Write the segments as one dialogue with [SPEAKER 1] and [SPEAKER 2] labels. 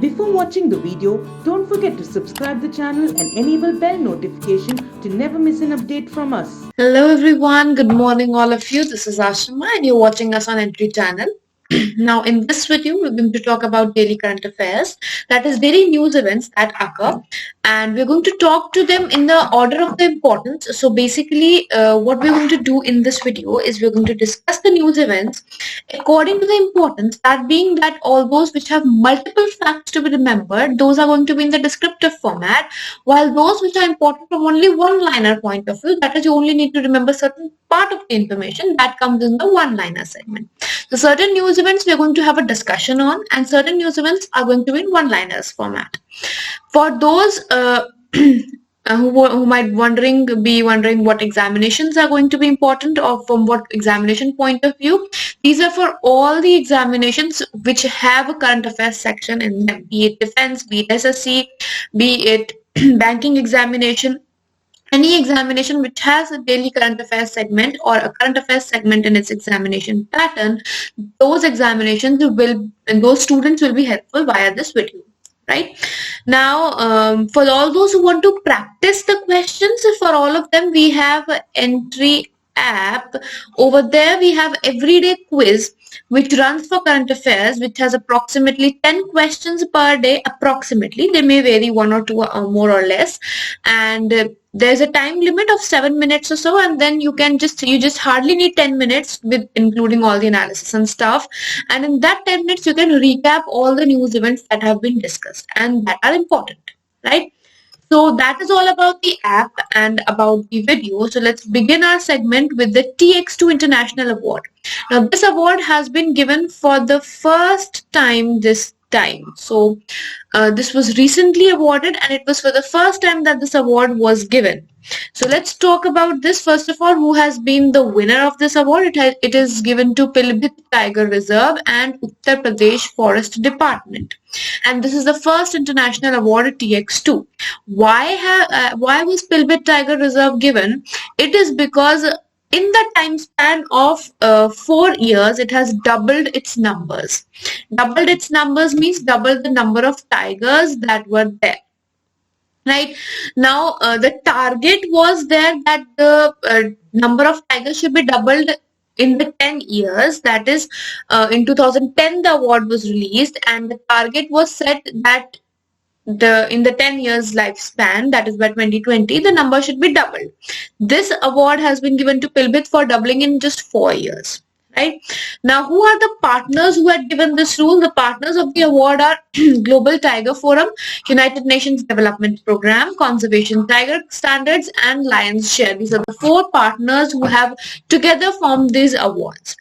[SPEAKER 1] Before watching the video, don't forget to subscribe the channel and enable bell notification to never miss an update from us.
[SPEAKER 2] Hello everyone, good morning all of you. This is Ashima and you're watching us on Entri channel. Now in this video we're going to talk about daily current affairs, that is daily news events that occur, and we're going to talk to them in the order of the importance. So basically what we're going to do in this video is we're going to discuss the news events according to the importance, that being that all those which have multiple facts to be remembered, those are going to be in the descriptive format, while those which are important from only one-liner point of view, that is you only need to remember certain part of the information, that comes in the one-liner segment. So certain news events we are going to have a discussion on, and certain news events are going to be in one-liners format. For those who might be wondering what examinations are going to be important or from what examination point of view, these are for all the examinations which have a current affairs section in them, be it defense, be it SSC, be it banking examination. Any examination which has a daily current affairs segment or a current affairs segment in its examination pattern, those examinations will and those students will be helpful via this video. Right now, for all those who want to practice the questions, for all of them we have Entri app. Over there we have everyday quiz which runs for current affairs, which has approximately 10 questions per day. Approximately, they may vary one or two or more or less, and there's a time limit of 7 minutes or so, and then you just hardly need 10 minutes with including all the analysis and stuff, and in that 10 minutes you can recap all the news events that have been discussed and that are important, right? So that is all about the app and about the video. So let's begin our segment with the TX2 International Award. Now this award has been given for the first time this time. So this was recently awarded, and it was for the first time that this award was given. So let's talk about this. First of all, who has been the winner of this award? It is given to Ibps Tiger Reserve and Uttar Pradesh Forest Department, and this is the first international award at TX2. Why was Ibps Tiger Reserve given? It is because in the time span of 4 years, it has doubled its numbers. Doubled its numbers means double the number of tigers that were there. Right now, the target was there that the number of tigers should be doubled in the 10 years. That is, in 2010 the award was released, and the target was set that in the 10 years lifespan, that is by 2020, the number should be doubled. This award has been given to Ibps for doubling in just 4 years. Right now, who are the partners who had given this rule? The partners of the award are Global Tiger Forum, United Nations Development Program, Conservation Tiger Standards, and Lions Share. These are the 4 partners who have together formed these awards.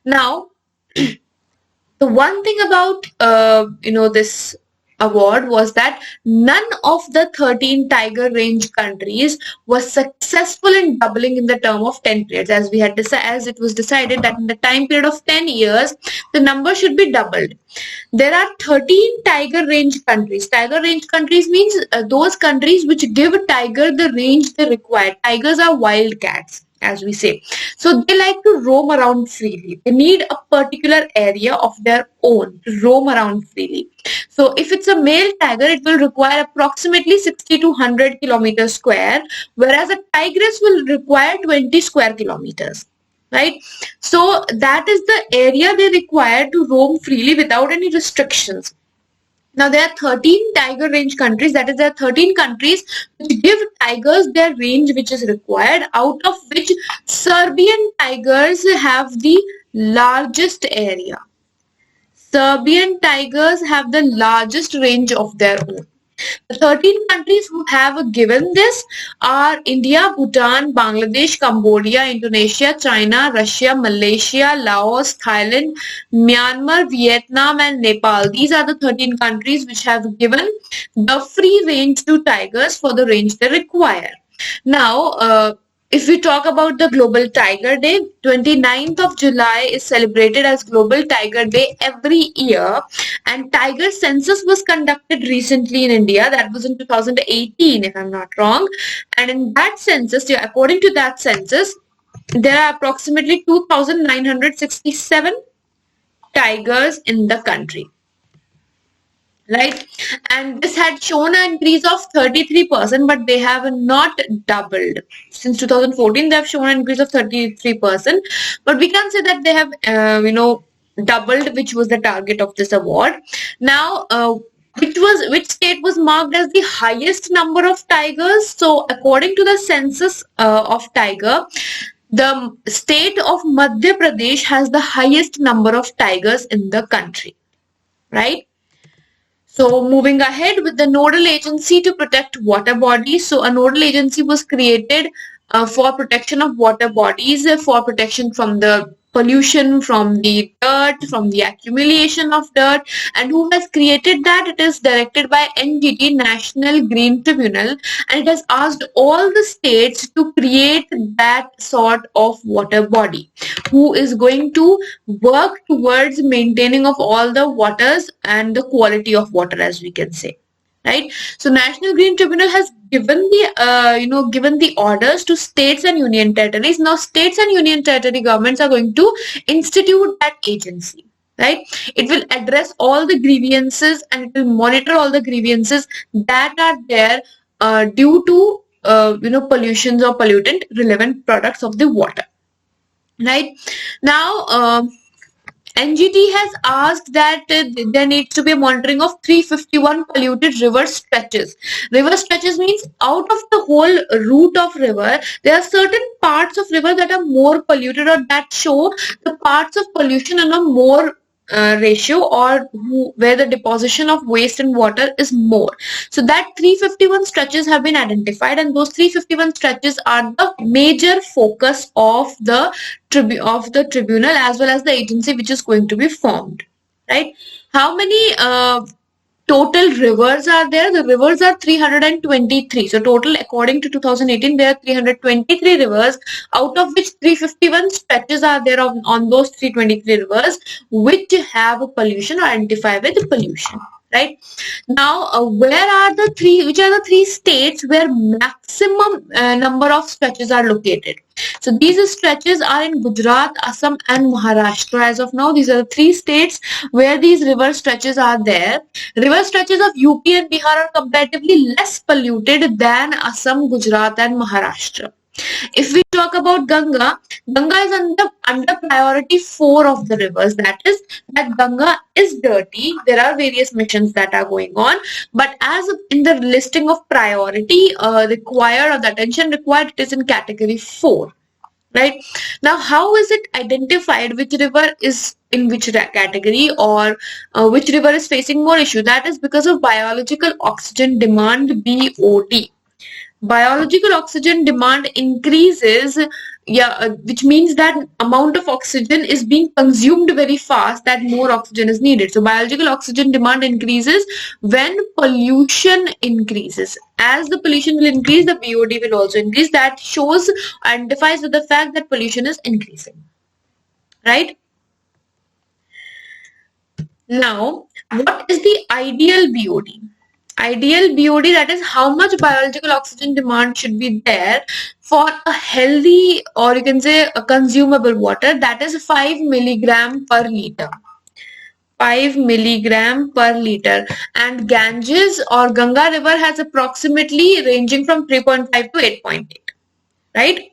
[SPEAKER 2] Now, the one thing about this award was that none of the 13 tiger range countries was successful in doubling in the term of 10 periods, as it was decided that in the time period of 10 years the number should be doubled. There are 13 tiger range countries. Tiger range countries means those countries which give tiger the range they require. Tigers are wild cats, as we say. So they like to roam around freely. They need a particular area of their own to roam around freely. So if it's a male tiger, it will require approximately 60 to 100 kilometers square, whereas a tigress will require 20 square kilometers. Right? So that is the area they require to roam freely without any restrictions. Now there are 13 tiger range countries, that is there are 13 countries which give tigers their range which is required, out of which Serbian tigers have the largest area. Serbian tigers have the largest range of their own. The 13 countries who have given this are India, Bhutan, Bangladesh, Cambodia, Indonesia, China, Russia, Malaysia, Laos, Thailand, Myanmar, Vietnam, and Nepal. These are the 13 countries which have given the free range to tigers for the range they require. Now, if we talk about the Global Tiger Day, 29th of July is celebrated as Global Tiger Day every year, and tiger census was conducted recently in India. That was in 2018, if I'm not wrong. And in that census, according to that census, there are approximately 2,967 tigers in the country. right? And this had shown an increase of 33%, but they have not doubled. Since 2014, they have shown an increase of 33%, but we can say that they have, doubled, which was the target of this award. Now, which state was marked as the highest number of tigers? So, according to the census of tiger, the state of Madhya Pradesh has the highest number of tigers in the country, right? So moving ahead with the nodal agency to protect water bodies. So a nodal agency was created for protection of water bodies, for protection from the pollution, from the dirt, from the accumulation of dirt. And who has created that? It is directed by NGT, National Green Tribunal, and it has asked all the states to create that sort of water body, who is going to work towards maintaining of all the waters and the quality of water, as we can say, right? So National Green Tribunal has given the given the orders to states and union territories. Now states and union territory governments are going to institute that agency, right? It will address all the grievances and it will monitor all the grievances that are there due to pollutions or pollutant relevant products of the water, right? Now NGT has asked that there needs to be a monitoring of 351 polluted river stretches. River stretches means out of the whole route of river, there are certain parts of river that are more polluted or that show the parts of pollution in a more ratio, or where the deposition of waste and water is more. So that 351 stretches have been identified, and those 351 stretches are the major focus of the tribunal as well as the agency which is going to be formed, right? How many total rivers are there? The rivers are 323. So total, according to 2018, there are 323 rivers, out of which 351 stretches are there on those 323 rivers which have a pollution or identify with pollution, right? Now, which are the three states where maximum number of stretches are located? So these stretches are in Gujarat, Assam and Maharashtra. As of now, these are the three states where these river stretches are there. River stretches of UP and Bihar are comparatively less polluted than Assam, Gujarat and Maharashtra. If we talk about Ganga, Ganga is under priority 4 of the rivers. That is, that Ganga is dirty. There are various missions that are going on, but as in the listing of priority required or the attention required, it is in category 4. Right? Now, how is it identified which river is in which category, or which river is facing more issue? That is because of biological oxygen demand, BOD. Biological oxygen demand increases, which means that amount of oxygen is being consumed very fast, that more oxygen is needed. So biological oxygen demand increases when pollution increases. As the pollution will increase, the BOD will also increase. That identifies with the fact that pollution is increasing, right? Now, what is the ideal BOD? Ideal BOD, that is how much biological oxygen demand should be there for a healthy, or you can say a consumable water, that is 5 milligram per liter. 5 milligram per liter. And Ganges or Ganga river has approximately ranging from 3.5 to 8.8, right?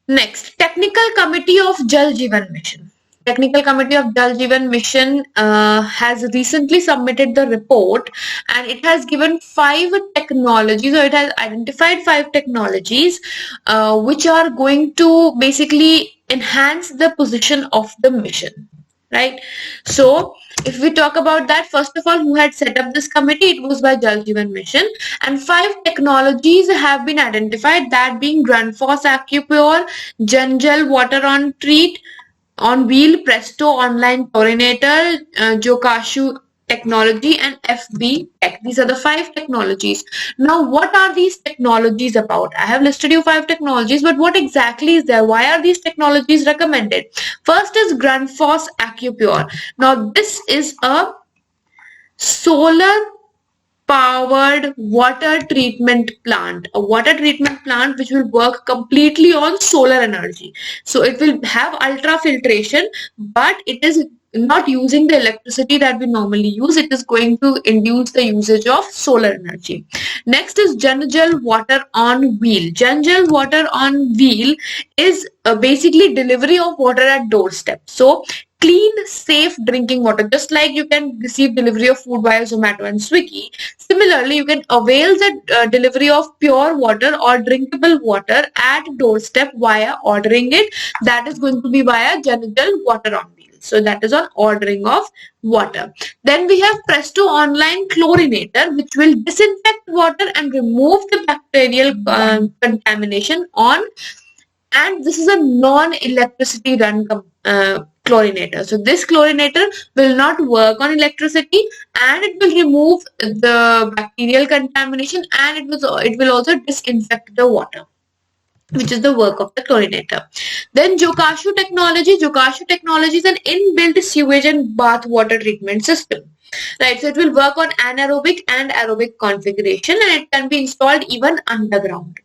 [SPEAKER 2] Next, Technical Committee of Jal Jeevan Mission. Technical Committee of Jal Jeevan Mission has recently submitted the report, and it has given 5 technologies, or it has identified 5 technologies which are going to basically enhance the position of the mission, right? So if we talk about that, first of all, who had set up this committee? It was by Jal Jeevan Mission, and 5 technologies have been identified, that being Grundfos AccuPure, Janjal Water on Treat, on Wheel, Presto Online Chlorinator, Jokashu Technology and FB Tech. These are the 5 technologies. Now, what are these technologies about? I have listed you 5 technologies, but what exactly is there? Why are these technologies recommended? First is Grundfos AccuPure. Now, this is a solar powered water treatment plant, a water treatment plant which will work completely on solar energy. So it will have ultra filtration, but it is not using the electricity that we normally use. It is going to induce the usage of solar energy. Next is Jan Jal Water on Wheel. Jan Jal Water on Wheel is basically delivery of water at doorstep. So clean, safe drinking water, just like you can receive delivery of food via Zomato and Swiggy. Similarly, you can avail the delivery of pure water or drinkable water at doorstep via ordering it. That is going to be via Jan Jal Water on Wheel. So that is on ordering of water. Then we have Presto Online Chlorinator, which will disinfect water and remove the bacterial contamination on, and this is a non-electricity run chlorinator. So this chlorinator will not work on electricity, and it will remove the bacterial contamination, and it will also disinfect the water, which is the work of the chlorinator. Then Jokashu technology. Jokashu technology is an inbuilt sewage and bath water treatment system. Right, so it will work on anaerobic and aerobic configuration, and it can be installed even underground.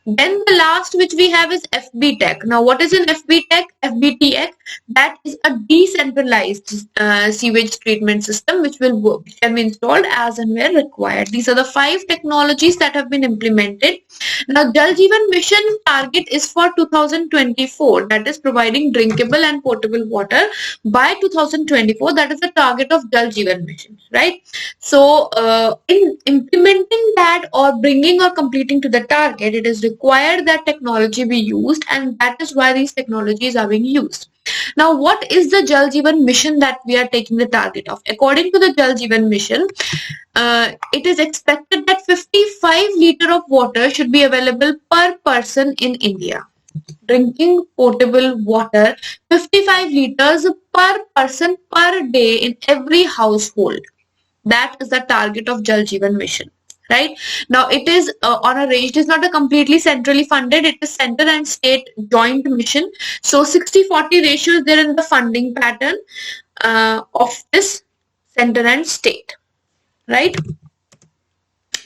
[SPEAKER 2] Then the last which we have is FB Tech. Now what is an FB Tech? FB Tech, that is a decentralized sewage treatment system which can be installed as and where required. These are the 5 technologies that have been implemented. Now Jal Jeevan Mission target is for 2024, that is providing drinkable and potable water by 2024. That is the target of Jal Jeevan Mission, right? So in implementing that or bringing or completing to the target, it is required that technology be used, and that is why these technologies are being used. Now, what is the Jal Jeevan Mission that we are taking the target of? According to the Jal Jeevan Mission, it is expected that 55 liters of water should be available per person in India. Drinking potable water, 55 liters per person per day in every household. That is the target of Jal Jeevan Mission. Right now, it is on a range. It is not a completely centrally funded. It is center and state joint mission. So 60-40 ratio is there in the funding pattern of this center and state. Right.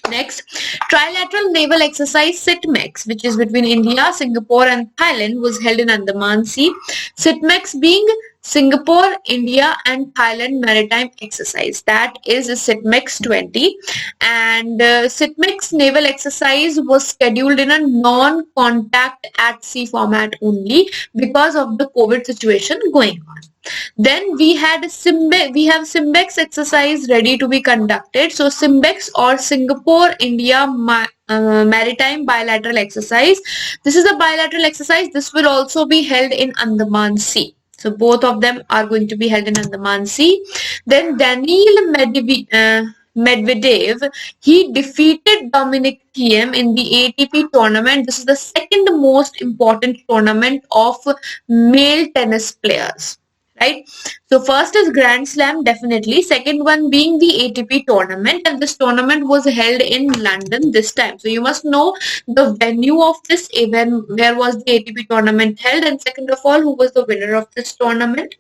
[SPEAKER 2] Next, trilateral naval exercise SITMEX, which is between India, Singapore and Thailand, was held in Andaman Sea. SITMEX being Singapore, India and Thailand maritime exercise. That is SITMEX 20, and SITMEX naval exercise was scheduled in a non-contact at sea format only because of the COVID situation going on. Then we have SIMBEX exercise ready to be conducted. So SIMBEX or Singapore India maritime bilateral exercise. This is a bilateral exercise. This will also be held in Andaman Sea. So both of them are going to be held in Andaman Sea. Then Daniil Medvedev, he defeated Dominic Thiem in the ATP tournament. This is the second most important tournament of male tennis players. Right, so first is Grand Slam, definitely. Second one being the ATP tournament, and this tournament was held in London this time. So you must know the venue of this event, where was the ATP tournament held, and second of all, who was the winner of this tournament,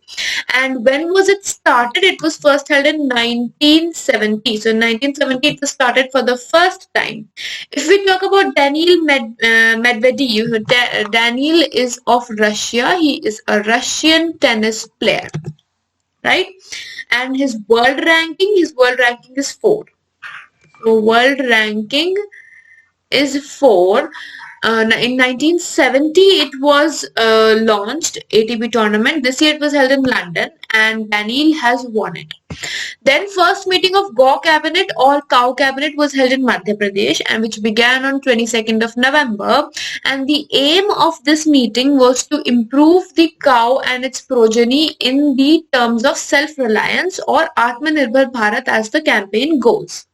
[SPEAKER 2] and when was it started? It was first held in 1970. So in 1970 it was started for the first time. If we talk about Daniil Medvedev, Daniil is of Russia. He is a Russian tennis player, right? And his world ranking is 4. So world ranking is 4. In 1970 it was launched, ATP tournament. This year it was held in London, and Daniil has won it. Then first meeting of Gaw Cabinet or Cow Cabinet was held in Madhya Pradesh, and which began on 22nd of November. And the aim of this meeting was to improve the cow and its progeny in the terms of self-reliance, or Atmanirbhar Bharat as the campaign goes.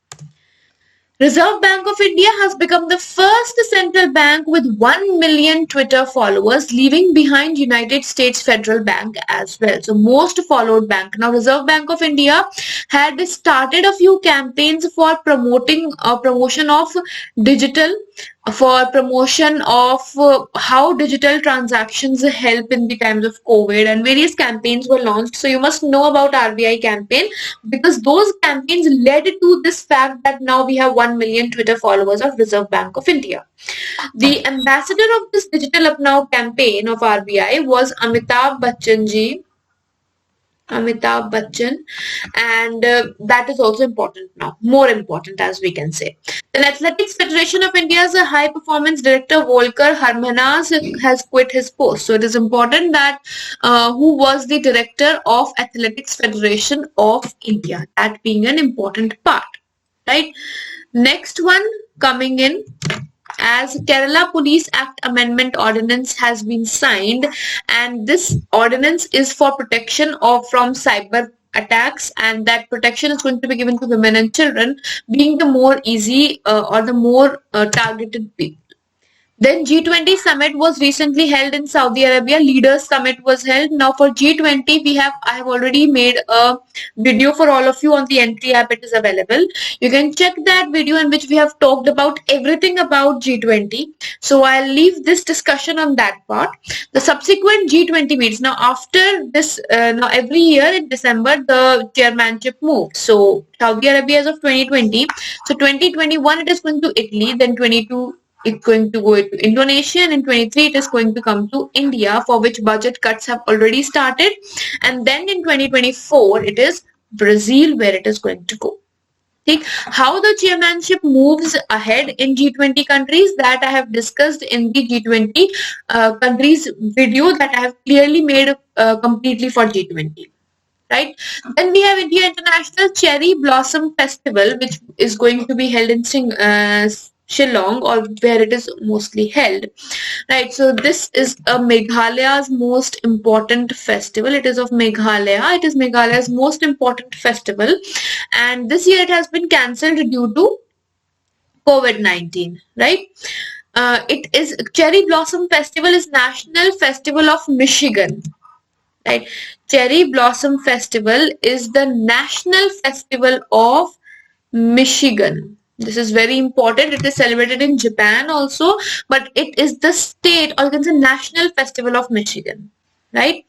[SPEAKER 2] Reserve Bank of India has become the first central bank with 1 million Twitter followers, leaving behind United States Federal Bank as well. So most followed bank. Now Reserve Bank of India had started a few campaigns for promotion of digital, for promotion of how digital transactions help in the times of COVID, and various campaigns were launched. So you must know about RBI campaign, because those campaigns led to this fact that now we have 1 million Twitter followers of Reserve Bank of India. The ambassador of this Digital Up Now campaign of RBI was Amitabh Bachchan ji. Amitabh Bachchan, and that is also important now, more important as we can say. The Athletics Federation of India's high performance director Volker Harmanas has quit his post. So it is important that who was the director of Athletics Federation of India, that being an important part, right? Next one coming in, as Kerala Police Act Amendment Ordinance has been signed, and this ordinance is for protection of from cyber attacks, and that protection is going to be given to women and children, being the more easy or the more targeted people. Then G20 summit was recently held in Saudi Arabia. Leaders summit was held. Now for G20, I have already made a video for all of you on the Entri app. It is available. You can check that video in which we have talked about everything about G20. So I'll leave this discussion on that part. The subsequent G20 meets. Now after this, now every year in December, the chairmanship moves. So Saudi Arabia as of 2020. So 2021 it is going to Italy. Then 22. It's going to go to Indonesia, and in 23 it is going to come to India, for which budget cuts have already started, and then in 2024 it is Brazil where it is going to go. Okay. How the chairmanship moves ahead in G20 countries, that I have discussed in the G20 countries video that I have clearly made completely for G20. Right. Then we have India International Cherry Blossom Festival, which is going to be held in Shillong, or where it is mostly held, right? So this is a Meghalaya's most important festival. It is of Meghalaya. It is Meghalaya's most important festival, and this year it has been cancelled due to COVID-19, right? It is Cherry Blossom Festival is National Festival of Michigan, right? Cherry Blossom Festival is the National Festival of Michigan. This is very important. It is celebrated in Japan also, but it is the state, or you can say National Festival of Michigan, right?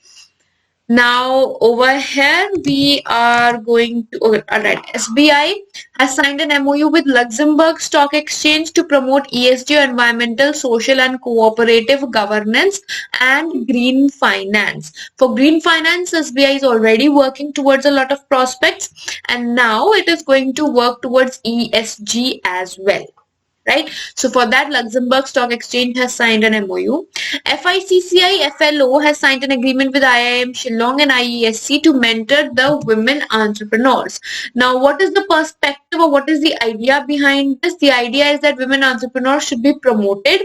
[SPEAKER 2] Now over here we are going to, all right, SBI has signed an MOU with Luxembourg Stock Exchange to promote ESG, environmental, social and cooperative governance and green finance. For green finance, SBI is already working towards a lot of prospects, and now it is going to work towards ESG as well. Right. So for that, Luxembourg Stock Exchange has signed an MOU. FICCI FLO has signed an agreement with IIM Shillong and IESC to mentor the women entrepreneurs. Now, what is the perspective, or what is the idea behind this? The idea is that women entrepreneurs should be promoted,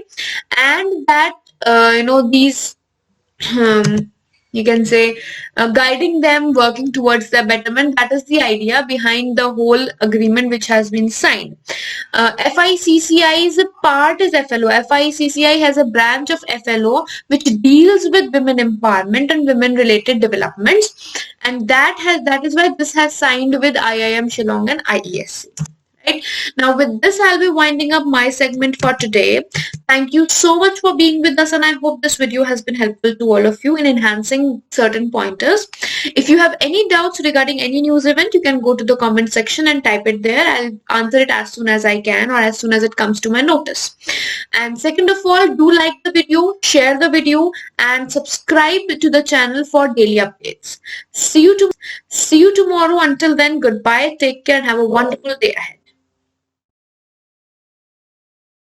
[SPEAKER 2] and that these you can say guiding them, working towards their betterment. That is the idea behind the whole agreement which has been signed. FICCI's part is FLO. FICCI has a branch of FLO which deals with women empowerment and women related developments, and that is why this has signed with IIM Shillong and IESC. Right. Now with this, I'll be winding up my segment for today. Thank you so much for being with us, and I hope this video has been helpful to all of you in enhancing certain pointers. If you have any doubts regarding any news event, you can go to the comment section and type it there. I'll answer it as soon as I can, or as soon as it comes to my notice. And second of all, do like the video, share the video, and subscribe to the channel for daily updates. See you tomorrow. Until then, goodbye, take care, and have a wonderful day ahead.